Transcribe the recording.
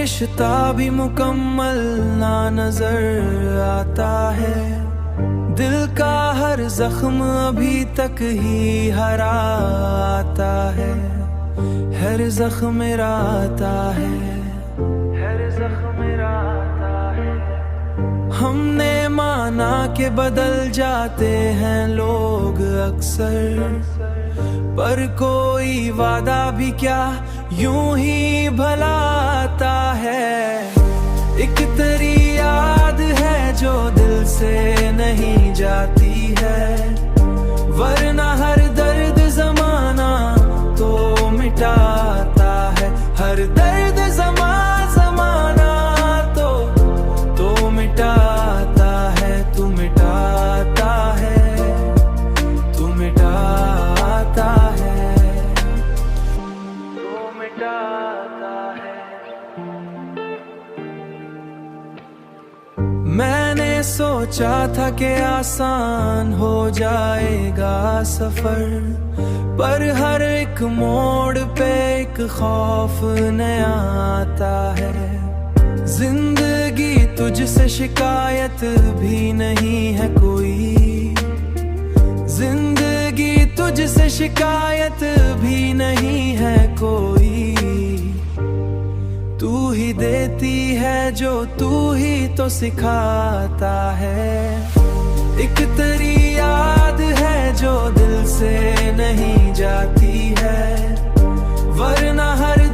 रिश्ता भी मुकम्मल ना नजर आता है। दिल का हर जख्म अभी तक ही हरा आता है। हर जख्म मेरा आता है, हर जख्म मेरा आता है। हमने माना के बदल जाते हैं लोग अक्सर, पर कोई वादा भी क्या यूं ही भला आता है। एक तेरी याद है जो दिल से नहीं जाती है, वरना हर दर्द जमाना तो मिटाता है। हर दर्द जमाना तो मिटाता है। तू मिटाता है, तू मिटाता है, तू मिटाता है। मैंने सोचा था कि आसान हो जाएगा सफर, पर हर एक मोड़ पे एक खौफ नया आता है। जिंदगी तुझसे शिकायत भी नहीं है कोई, जिंदगी तुझसे शिकायत भी नहीं है कोई। तू ही देती है जो तू ही तो सिखाता है। एक तेरी याद है जो दिल से नहीं जाती है, वरना हर